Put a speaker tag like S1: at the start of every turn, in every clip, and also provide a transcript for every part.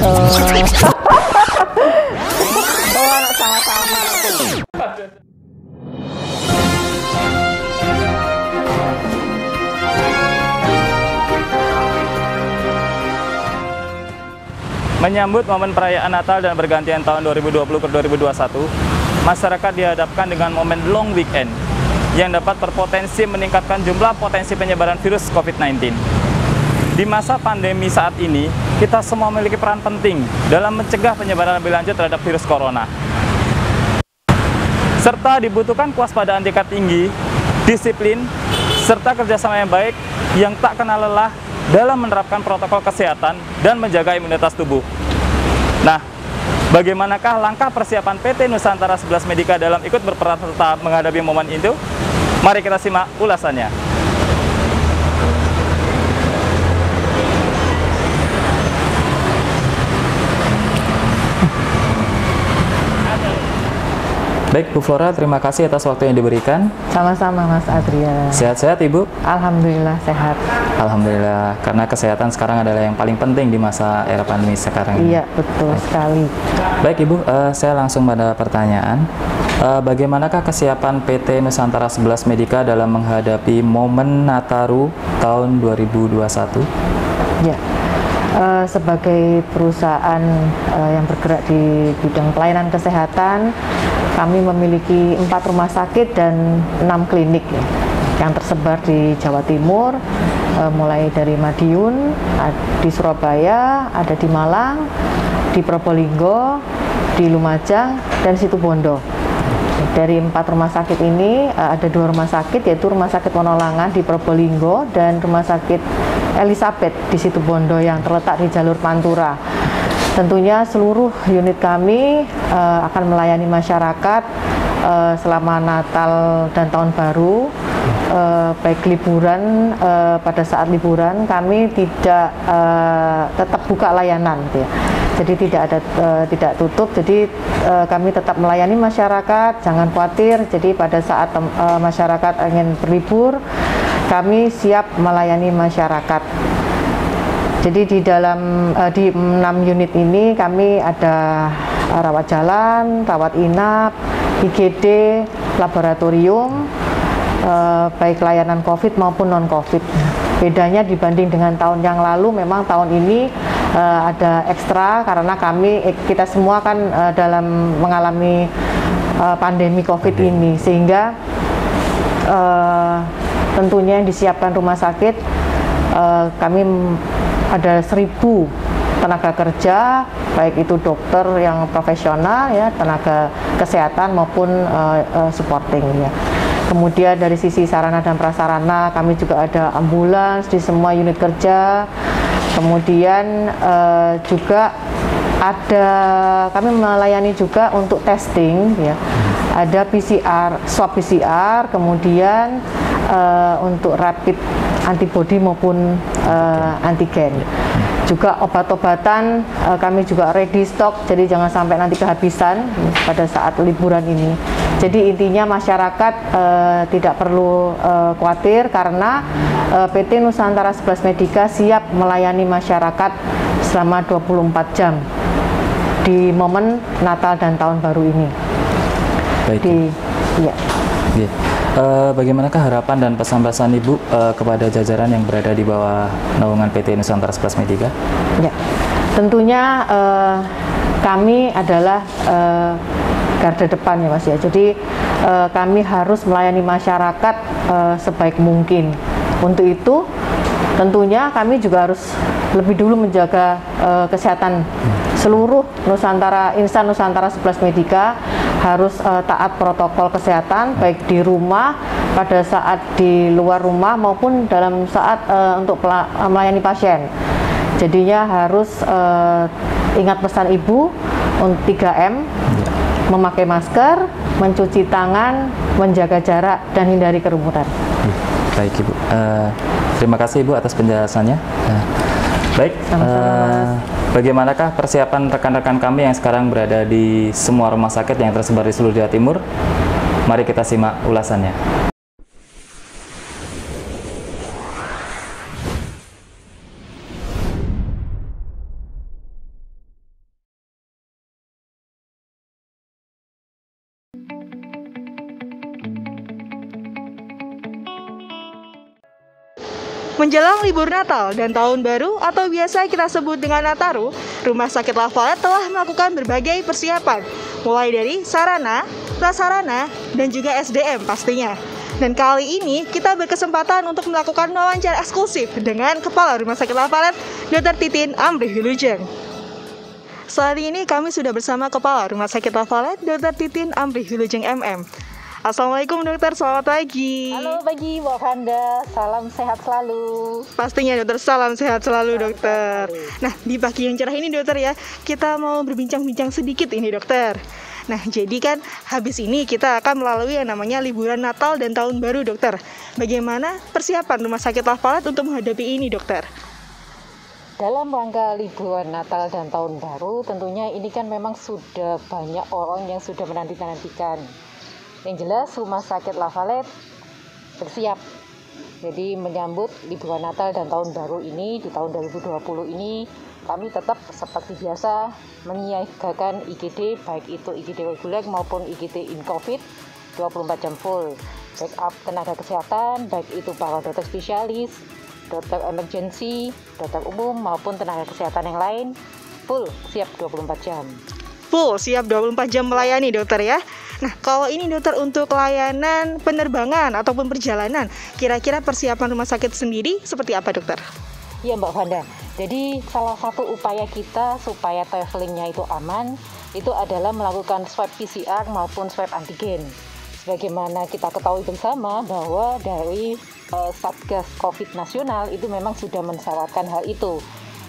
S1: Oh, sama-sama.
S2: Menyambut momen perayaan Natal dan pergantian tahun 2020 ke 2021, masyarakat dihadapkan dengan momen long weekend yang dapat berpotensi meningkatkan jumlah potensi penyebaran virus COVID-19. Di masa pandemi saat ini, kita semua memiliki peran penting dalam mencegah penyebaran lebih lanjut terhadap virus corona. Serta dibutuhkan kewaspadaan tingkat tinggi, disiplin, serta kerjasama yang baik yang tak kenal lelah dalam menerapkan protokol kesehatan dan menjaga imunitas tubuh. Nah, bagaimanakah langkah persiapan PT Nusantara 11 Medica dalam ikut berperan serta menghadapi momen itu? Mari kita simak ulasannya. Baik, Bu Flora, terima kasih atas waktu yang diberikan.
S1: Sama-sama, Mas Adrian.
S2: Sehat-sehat, Ibu?
S1: Alhamdulillah sehat.
S2: Alhamdulillah, karena kesehatan sekarang adalah yang paling penting di masa era pandemi sekarang.
S1: Iya, betul sekali.
S2: Baik, Ibu, saya langsung pada pertanyaan. Bagaimanakah kesiapan PT Nusantara 11 Medica dalam menghadapi momen Nataru tahun 2021?
S1: Ya. Sebagai perusahaan yang bergerak di bidang pelayanan kesehatan, kami memiliki 4 rumah sakit dan 6 klinik ya, yang tersebar di Jawa Timur, mulai dari Madiun, di Surabaya, ada di Malang, di Probolinggo, di Lumajang, dan Situbondo. Dari 4 rumah sakit ini ada 2 rumah sakit, yaitu Rumah Sakit Wonolangan di Probolinggo dan Rumah Sakit Elizabeth di Situbondo yang terletak di jalur Pantura. Tentunya seluruh unit kami akan melayani masyarakat selama Natal dan Tahun Baru, baik liburan, pada saat liburan kami tidak tetap buka layanan gitu ya. Jadi tidak tutup, jadi kami tetap melayani masyarakat, jangan khawatir. Jadi pada saat masyarakat ingin berlibur, kami siap melayani masyarakat. Jadi di 6 unit ini kami ada rawat jalan, rawat inap, IGD, laboratorium, baik layanan COVID maupun non-COVID. Bedanya dibanding dengan tahun yang lalu, memang tahun ini ada ekstra karena kita semua kan dalam mengalami pandemi COVID ini, sehingga tentunya yang disiapkan rumah sakit, kami ada 1.000 tenaga kerja, baik itu dokter yang profesional ya, tenaga kesehatan maupun supporting ya. Kemudian dari sisi sarana dan prasarana, kami juga ada ambulans di semua unit kerja. Kemudian juga kami melayani juga untuk testing ya. Ada PCR, swab PCR, kemudian untuk rapid antibody maupun antigen. Juga obat-obatan kami juga ready stock, jadi jangan sampai nanti kehabisan pada saat liburan ini. Jadi intinya masyarakat tidak perlu khawatir karena PT Nusantara 11 Medica siap melayani masyarakat selama 24 jam di momen Natal dan Tahun Baru ini.
S2: Baik.
S1: Ya.
S2: Bagaimanakah harapan dan pesan-pesan Ibu kepada jajaran yang berada di bawah naungan PT Nusantara 11 Medica?
S1: Ya, tentunya kami adalah garda depan ya Mas ya. Jadi kami harus melayani masyarakat sebaik mungkin. Untuk itu tentunya kami juga harus lebih dulu menjaga kesehatan seluruh insan Nusantara 11 Medica harus taat protokol kesehatan baik di rumah, pada saat di luar rumah maupun dalam saat untuk melayani pasien. Jadinya harus ingat pesan Ibu untuk 3M, memakai masker, mencuci tangan, menjaga jarak, dan hindari kerumunan.
S2: Baik Ibu, terima kasih Ibu atas penjelasannya. Baik, bagaimanakah persiapan rekan-rekan kami yang sekarang berada di semua rumah sakit yang tersebar di seluruh Jawa Timur? Mari kita simak ulasannya.
S3: Menjelang libur Natal dan Tahun Baru atau biasa kita sebut dengan Nataru, Rumah Sakit Lavalet telah melakukan berbagai persiapan, mulai dari sarana, prasarana, dan juga SDM pastinya. Dan kali ini kita berkesempatan untuk melakukan wawancara eksklusif dengan Kepala Rumah Sakit Lavalet, Dr. Titin Amri Wilujeng. Saat ini kami sudah bersama Kepala Rumah Sakit Lavalet, Dr. Titin Amri Wilujeng MM. Assalamualaikum dokter, selamat pagi.
S4: Halo pagi Mbak Fanda, salam sehat selalu.
S3: Pastinya dokter, salam sehat selalu dokter. Nah, di pagi yang cerah ini dokter ya, kita mau berbincang-bincang sedikit ini dokter. Nah, jadi kan habis ini kita akan melalui yang namanya liburan Natal dan Tahun Baru dokter. Bagaimana persiapan Rumah Sakit Lavalet untuk menghadapi ini dokter?
S4: Dalam rangka liburan Natal dan Tahun Baru, tentunya ini kan memang sudah banyak orang yang sudah menanti-nantikan. Yang jelas Rumah Sakit Lavalet bersiap. Jadi menyambut liburan Natal dan Tahun Baru ini di tahun 2020 ini, kami tetap seperti biasa menyiagakan IGD, baik itu IGD reguler maupun IGD in COVID 24 jam full. Backup tenaga kesehatan, baik itu para dokter spesialis, dokter emergency, dokter umum maupun tenaga kesehatan yang lain, full siap 24 jam.
S3: Full siap 24 jam melayani dokter ya. Nah, kalau ini dokter untuk layanan penerbangan ataupun perjalanan, kira-kira persiapan rumah sakit sendiri seperti apa dokter?
S4: Iya Mbak Fanda, jadi salah satu upaya kita supaya travelingnya itu aman, itu adalah melakukan swab PCR maupun swab antigen. Sebagaimana kita ketahui bersama bahwa dari Satgas COVID nasional itu memang sudah mensyaratkan hal itu.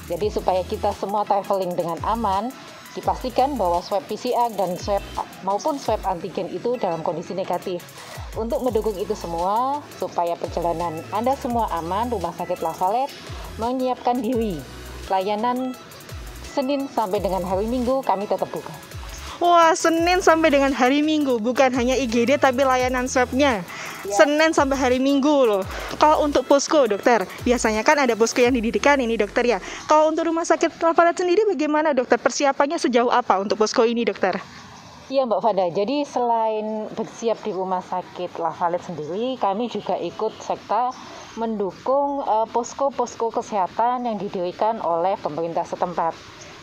S4: Jadi supaya kita semua traveling dengan aman, dipastikan bahwa swab PCR dan swab maupun swab antigen itu dalam kondisi negatif. Untuk mendukung itu semua, supaya perjalanan Anda semua aman, Rumah Sakit Lavalet menyiapkan diri. Layanan Senin sampai dengan hari Minggu kami tetap buka.
S3: Wah, Senin sampai dengan hari Minggu, bukan hanya IGD tapi layanan swabnya. Ya. Senin sampai hari Minggu loh. Kalau untuk posko dokter, biasanya kan ada posko yang didirikan ini dokter ya. Kalau untuk Rumah Sakit Lavalet sendiri bagaimana dokter? Persiapannya sejauh apa untuk posko ini dokter?
S4: Iya Mbak Fanda, jadi selain bersiap di Rumah Sakit Lavalet sendiri, kami juga ikut serta mendukung posko-posko kesehatan yang didirikan oleh pemerintah setempat.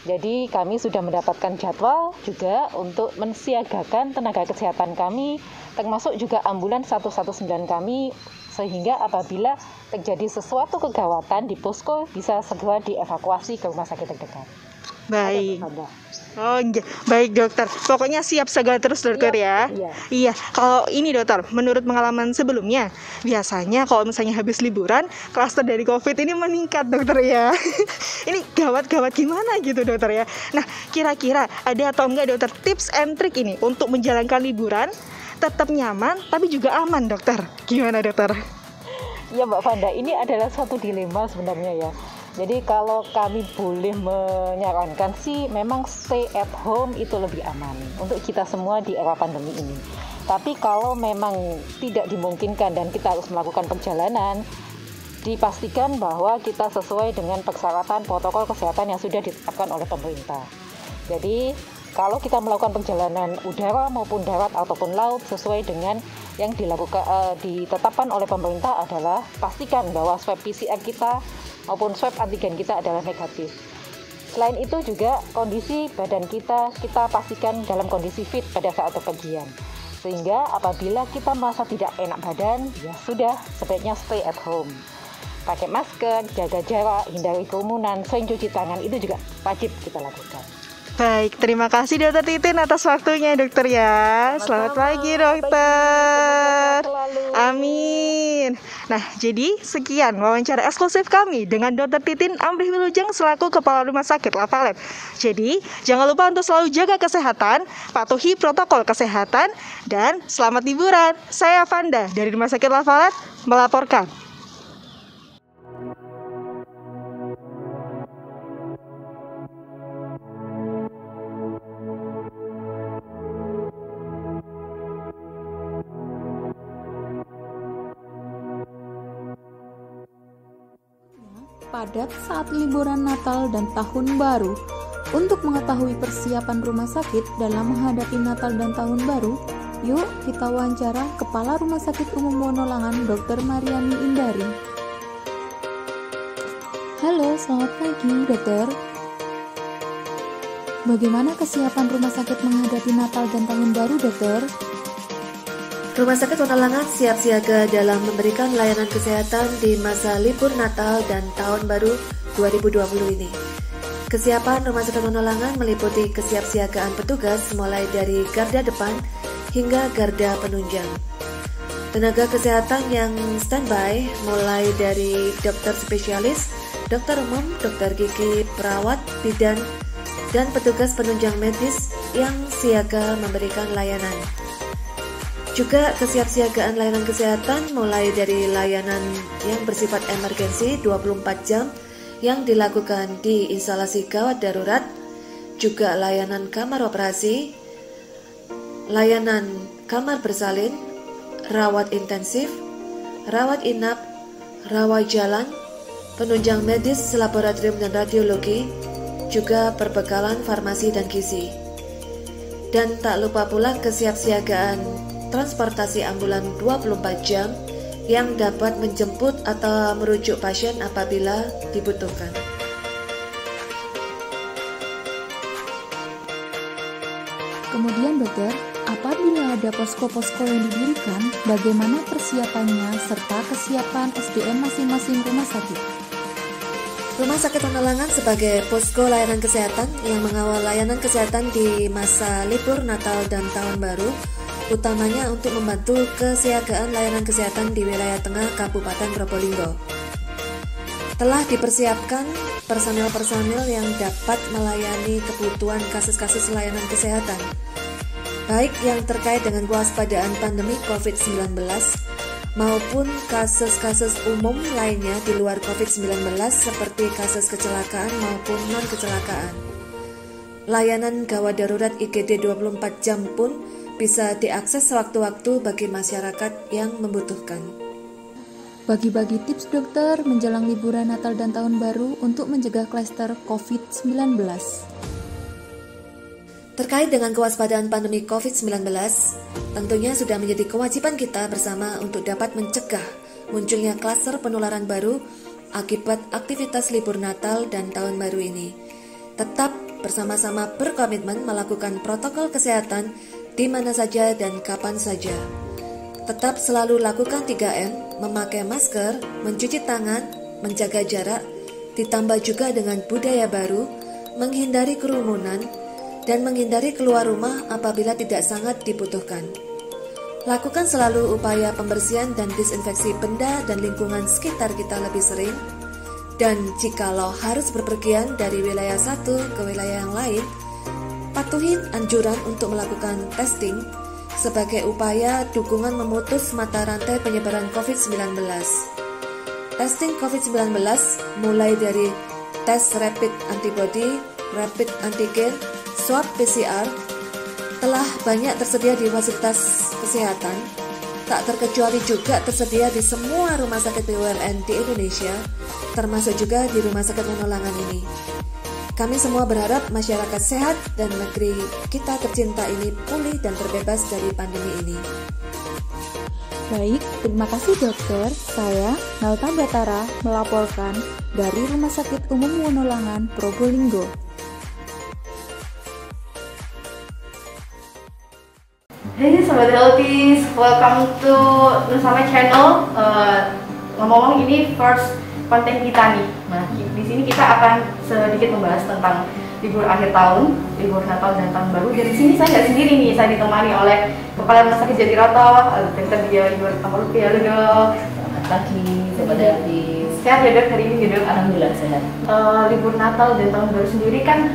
S4: Jadi kami sudah mendapatkan jadwal juga untuk mensiagakan tenaga kesehatan kami, termasuk juga ambulans 119 kami, sehingga apabila terjadi sesuatu kegawatan di posko bisa segera dievakuasi ke rumah sakit terdekat.
S3: Baik. Oh, baik dokter. Pokoknya siap segala terus dokter ya. Iya. Kalau ini dokter, menurut pengalaman sebelumnya, biasanya kalau misalnya habis liburan, klaster dari COVID ini meningkat dokter ya. Ini gawat-gawat gimana gitu dokter ya. Nah, kira-kira ada atau enggak dokter tips and trick ini untuk menjalankan liburan tetap nyaman tapi juga aman dokter? Gimana dokter?
S4: Ya Mbak Fanda, ini adalah suatu dilema sebenarnya ya. Jadi kalau kami boleh menyarankan sih memang stay at home itu lebih aman untuk kita semua di era pandemi ini. Tapi kalau memang tidak dimungkinkan dan kita harus melakukan perjalanan, dipastikan bahwa kita sesuai dengan persyaratan protokol kesehatan yang sudah ditetapkan oleh pemerintah. Jadi kalau kita melakukan perjalanan udara maupun darat ataupun laut sesuai dengan yang ditetapkan oleh pemerintah adalah pastikan bahwa swab PCR kita maupun swab antigen kita adalah negatif. Selain itu juga kondisi badan kita pastikan dalam kondisi fit pada saat bepergian. Sehingga apabila kita merasa tidak enak badan, ya sudah sebaiknya stay at home. Pakai masker, jaga jarak, hindari kerumunan, sering cuci tangan itu juga wajib kita lakukan.
S3: Baik, terima kasih Dokter Titin atas waktunya dokter ya. Selamat pagi dokter. Amin. Nah, jadi sekian wawancara eksklusif kami dengan Dokter Titin Amri Wilujeng selaku Kepala Rumah Sakit Lavalet. Jadi, jangan lupa untuk selalu jaga kesehatan, patuhi protokol kesehatan, dan selamat liburan. Saya Fanda dari Rumah Sakit Lavalet melaporkan.
S5: Padat saat liburan Natal dan Tahun Baru. Untuk mengetahui persiapan rumah sakit dalam menghadapi Natal dan Tahun Baru, yuk kita wawancara Kepala Rumah Sakit Umum Wonolangan Dr. Mariani Indari. Halo, selamat pagi, dokter. Bagaimana kesiapan rumah sakit menghadapi Natal dan Tahun Baru, dokter?
S6: Rumah Sakit Wonolangan siap siaga dalam memberikan layanan kesehatan di masa libur Natal dan Tahun Baru 2020 ini. Kesiapan Rumah Sakit Wonolangan meliputi kesiapsiagaan petugas mulai dari garda depan hingga garda penunjang. Tenaga kesehatan yang standby mulai dari dokter spesialis, dokter umum, dokter gigi, perawat, bidan, dan petugas penunjang medis yang siaga memberikan layanan. Juga kesiapsiagaan layanan kesehatan mulai dari layanan yang bersifat emergensi 24 jam yang dilakukan di instalasi gawat darurat, juga layanan kamar operasi, layanan kamar bersalin, rawat intensif, rawat inap, rawat jalan, penunjang medis, laboratorium dan radiologi, juga perbekalan farmasi dan gizi. Dan tak lupa pula kesiapsiagaan transportasi ambulan 24 jam yang dapat menjemput atau merujuk pasien apabila dibutuhkan.
S5: Kemudian dokter, apabila ada posko-posko yang didirikan, bagaimana persiapannya serta kesiapan SDM masing-masing rumah sakit?
S6: Rumah Sakit Wonolangan sebagai posko layanan kesehatan yang mengawal layanan kesehatan di masa libur Natal dan Tahun Baru, utamanya untuk membantu kesiagaan layanan kesehatan di wilayah tengah Kabupaten Probolinggo. Telah dipersiapkan personel-personel yang dapat melayani kebutuhan kasus-kasus layanan kesehatan, baik yang terkait dengan kewaspadaan pandemi COVID-19 maupun kasus-kasus umum lainnya di luar COVID-19 seperti kasus kecelakaan maupun non-kecelakaan. Layanan gawat darurat IGD 24 jam pun bisa diakses sewaktu-waktu bagi masyarakat yang membutuhkan.
S5: Bagi-bagi tips dokter menjelang liburan Natal dan Tahun Baru untuk mencegah klaster COVID-19.
S6: Terkait dengan kewaspadaan pandemi COVID-19, tentunya sudah menjadi kewajiban kita bersama untuk dapat mencegah munculnya klaster penularan baru akibat aktivitas libur Natal dan Tahun Baru ini. Tetap bersama-sama berkomitmen melakukan protokol kesehatan di mana saja dan kapan saja. Tetap selalu lakukan 3M, memakai masker, mencuci tangan, menjaga jarak, ditambah juga dengan budaya baru, menghindari kerumunan, dan menghindari keluar rumah apabila tidak sangat dibutuhkan. Lakukan selalu upaya pembersihan dan disinfeksi benda dan lingkungan sekitar kita lebih sering, dan jikalau harus berpergian dari wilayah satu ke wilayah yang lain, patuhi anjuran untuk melakukan testing sebagai upaya dukungan memutus mata rantai penyebaran COVID-19. Testing COVID-19 mulai dari tes rapid antibody, rapid antigen, swab PCR telah banyak tersedia di fasilitas kesehatan, tak terkecuali juga tersedia di semua rumah sakit BUMN di Indonesia, termasuk juga di Rumah Sakit Wonolangan ini. Kami semua berharap masyarakat sehat dan negeri kita tercinta ini pulih dan terbebas dari pandemi ini.
S5: Baik, terima kasih dokter. Saya, Nalta Batara, melaporkan dari Rumah Sakit Umum Wonolangan, Probolinggo.
S1: Hey Sobat Healthies, welcome to Nusama Channel. Ngomong-ngomong ini first konten kita nih. Nah, di sini kita akan sedikit membahas tentang libur akhir tahun, libur Natal dan Tahun Baru. Dan di sini saya nggak sendiri nih, saya ditemani oleh Kepala Rumah Sakit Jatiroto, Dr. Dia Ibu Kampalupi. Halo dok.
S7: Selamat pagi, Sobat Healthies.
S1: Sehat ya dok hari ini ya dok?
S7: Alhamdulillah sehat.
S1: Libur Natal dan Tahun Baru sendiri kan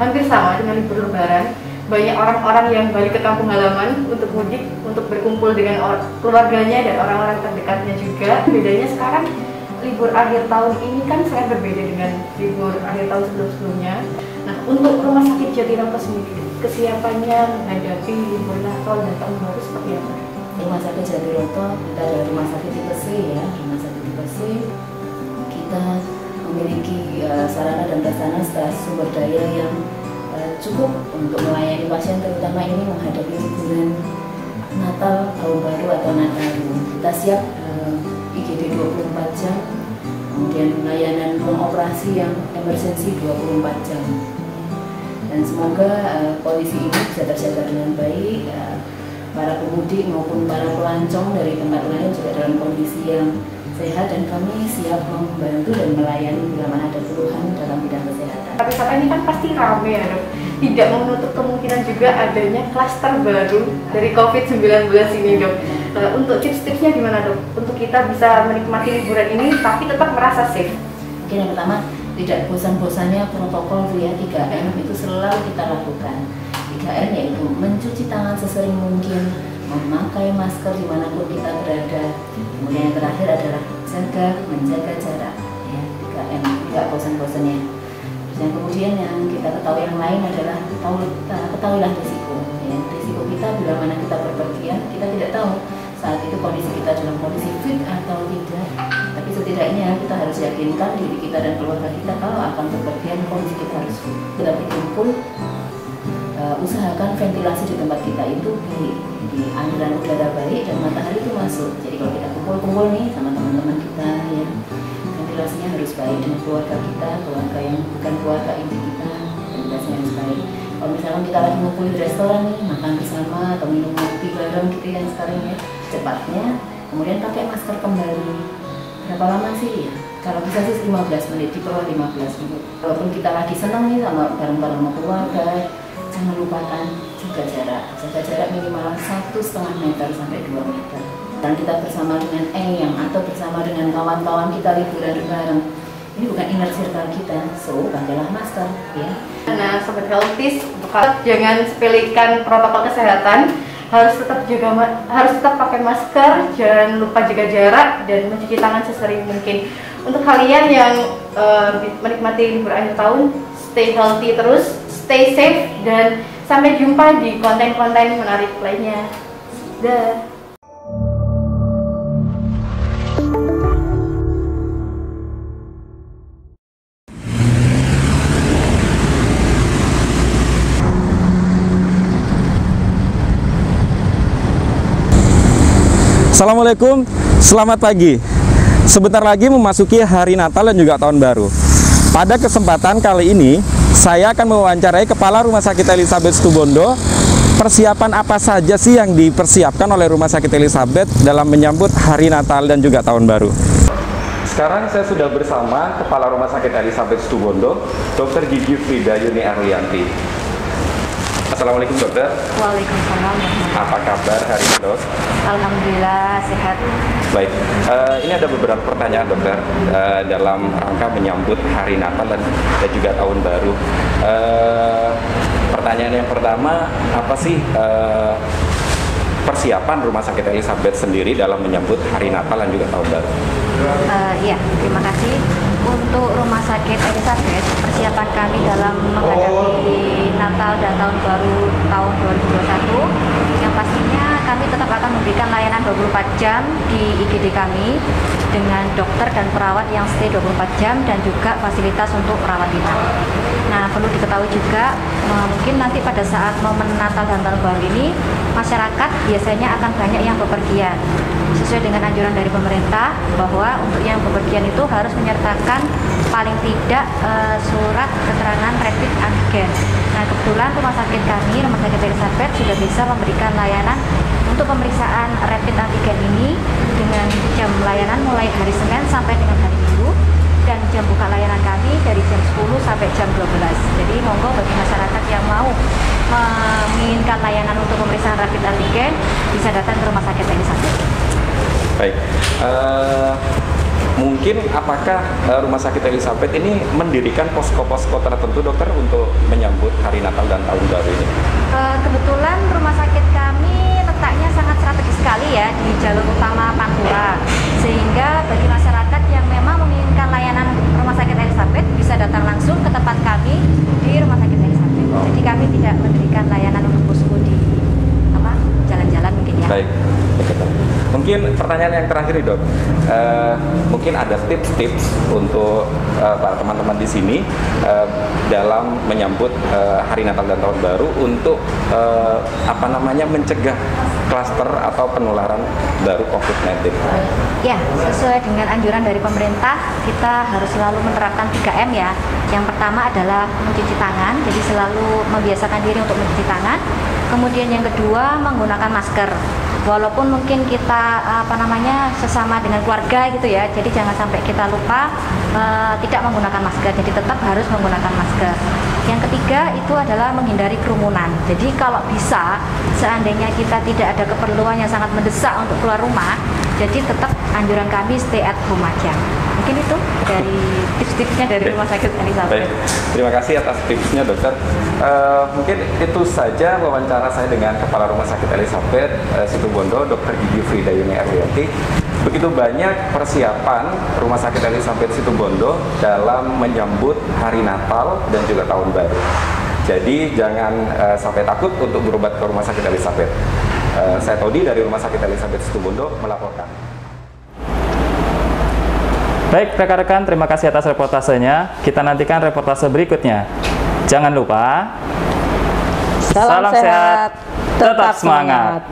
S1: hampir sama dengan libur Lebaran. Banyak orang-orang yang balik ke kampung halaman untuk mudik, untuk berkumpul dengan keluarganya dan orang-orang terdekatnya juga. Bedanya sekarang libur akhir tahun ini kan sangat berbeda dengan libur akhir tahun sebelum-sebelumnya. Nah, untuk Rumah Sakit Jatiroto sendiri, kesiapannya menghadapi libur Natal dan Tahun Baru seperti apa?
S7: Rumah Sakit Jatiroto, kita ada rumah sakit tipe C ya, rumah sakit tipe C. Kita memiliki sarana dan prasarana serta sumber daya yang cukup untuk melayani pasien, terutama ini menghadapi liburan Natal, Tahun Baru atau Nataru. Kita siap IGD 24 jam kemudian layanan ruang operasi yang emergency 24 jam. Dan semoga kondisi ini bisa terjaga dengan baik, para pemudik maupun para pelancong dari tempat lain juga dalam kondisi yang sehat, dan kami siap membantu dan melayani bila mana ada keluhan dalam bidang kesehatan.
S8: Pariwisata ini kan pasti ramai ya dok, tidak menutup kemungkinan juga adanya klaster baru dari COVID-19 ini dok. Untuk tips-tipsnya gimana dok? Untuk kita bisa menikmati liburan ini tapi tetap merasa safe.
S7: Mungkin yang pertama, tidak bosan-bosannya protokol 3M itu selalu kita lakukan. 3M yaitu mencuci tangan sesering mungkin, memakai masker dimanapun kita berada. Kemudian yang terakhir adalah menjaga jarak, ya, 3M, tidak bosan-bosannya. Dan kemudian yang kita ketahui yang lain adalah ketahuilah risiko. Ya, risiko kita bila mana kita berpergian, kita tidak tahu saat itu kondisi kita dalam kondisi fit atau tidak. Tapi setidaknya kita harus yakinkan diri kita dan keluarga kita kalau akan berpergian kondisi kita harus fit. Kita berkumpul, usahakan ventilasi di tempat kita itu di aliran udara baik dan matahari itu masuk. Jadi kalau kita kumpul-kumpul nih sama teman-teman kita, ya, ventilasinya harus baik dengan keluarga kita, keluarga yang bukan keluarga inti kita, ventilasinya harus baik. Kalau misalkan kita lagi ngumpul di restoran nih, makan bersama atau minum kopi bareng gitu yang sekarang ya, cepatnya kemudian pakai masker kembali. Berapa lama sih ya? Kalau bisa sih 15 menit, di bawah 15 menit. Walaupun kita lagi senang nih sama bareng-bareng sama keluarga, jangan lupakan jaga jarak minimal 1,5 meter sampai 2 meter. Dan kita bersama dengan eyang atau bersama dengan kawan-kawan kita liburan bareng, ini bukan inner circle kita, so pakailah masker ya.
S8: Nah sobat healthies, jangan sepelekan protokol kesehatan, harus tetap pakai masker, jangan lupa jaga jarak dan mencuci tangan sesering mungkin. Untuk kalian yang menikmati libur akhir tahun, stay healthy terus, stay safe, dan sampai jumpa di konten-konten menarik lainnya. Dah.
S2: Assalamualaikum, selamat pagi. Sebentar lagi memasuki hari Natal dan juga Tahun Baru. Pada kesempatan kali ini, saya akan mewawancarai Kepala Rumah Sakit Elizabeth Situbondo. Persiapan apa saja sih yang dipersiapkan oleh Rumah Sakit Elizabeth dalam menyambut hari Natal dan juga Tahun Baru? Sekarang saya sudah bersama Kepala Rumah Sakit Elizabeth Situbondo, Dr. Gigi Frida Yuni Arlianti. Assalamualaikum dokter.
S9: Waalaikumsalam.
S2: Apa kabar hari ini dok?
S9: Alhamdulillah sehat.
S2: Baik, ini ada beberapa pertanyaan dokter dalam rangka menyambut hari Natal dan juga Tahun Baru. Pertanyaan yang pertama, apa sih persiapan Rumah Sakit Elizabeth sendiri dalam menyambut hari Natal dan juga Tahun Baru?
S9: Iya, terima kasih. Untuk Rumah Sakit Elizabeth, persiapan kami dalam menghadapi Natal dan Tahun Baru tahun 2021, yang pastinya kami tetap akan memberikan layanan 24 jam di IGD kami dengan dokter dan perawat yang stay 24 jam dan juga fasilitas untuk rawat inap. Nah, perlu diketahui juga, mungkin nanti pada saat momen Natal dan Tahun Baru ini, masyarakat biasanya akan banyak yang bepergian. Sesuai dengan anjuran dari pemerintah bahwa untuk yang bepergian itu harus menyertakan paling tidak surat keterangan rapid antigen. Nah, kebetulan rumah sakit kami, Rumah Sakit Elizabeth, sudah bisa memberikan layanan untuk pemeriksaan rapid antigen ini dengan jam layanan mulai hari Senin sampai dengan hari Minggu, dan jam buka layanan kami dari jam 10 sampai jam 12. Jadi monggo bagi masyarakat yang mau menginginkan layanan untuk pemeriksaan rapid antigen bisa datang ke Rumah Sakit Elizabeth.
S2: Baik, mungkin apakah Rumah Sakit Elizabeth ini mendirikan posko-posko tertentu dokter untuk menyambut hari Natal dan Tahun Baru ini?
S9: Kebetulan rumah sakit kami letaknya sangat strategis sekali ya di jalur utama Pantura, sehingga bagi masyarakat yang memang menginginkan layanan Rumah Sakit Elizabeth bisa datang langsung ke tempat kami di Rumah Sakit Elizabeth. Jadi kami tidak mendirikan layanan untuk posko di jalan-jalan mungkin ya.
S2: Baik. Mungkin
S10: pertanyaan yang terakhir nih dok, mungkin ada tips-tips untuk para teman-teman di sini dalam menyambut hari Natal dan Tahun Baru untuk mencegah klaster atau penularan baru COVID-19.
S9: Ya, sesuai dengan anjuran dari pemerintah, kita harus selalu menerapkan 3M ya. Yang pertama adalah mencuci tangan, jadi selalu membiasakan diri untuk mencuci tangan. Kemudian yang kedua menggunakan masker. Walaupun mungkin kita sesama dengan keluarga gitu ya, jadi jangan sampai kita lupa tidak menggunakan masker. Jadi tetap harus menggunakan masker. Yang ketiga itu adalah menghindari kerumunan. Jadi kalau bisa, seandainya kita tidak ada keperluan yang sangat mendesak untuk keluar rumah, jadi tetap anjuran kami stay at home aja. Mungkin itu dari tips-tipsnya dari Rumah Sakit Elizabeth.
S10: Baik. Terima kasih atas tipsnya dokter. Mungkin itu saja wawancara saya dengan Kepala Rumah Sakit Elizabeth Situbondo, Dr. Gigi Frida Yuni Erlianti. Begitu banyak persiapan Rumah Sakit Elizabeth Situbondo dalam menyambut hari Natal dan juga Tahun Baru. Jadi jangan sampai takut untuk berobat ke Rumah Sakit Elizabeth. Saya Todi dari Rumah Sakit Elizabeth Situbondo melaporkan.
S2: Baik rekan-rekan, terima kasih atas reportasenya. Kita nantikan reportase berikutnya. Jangan lupa, salam sehat, tetap semangat.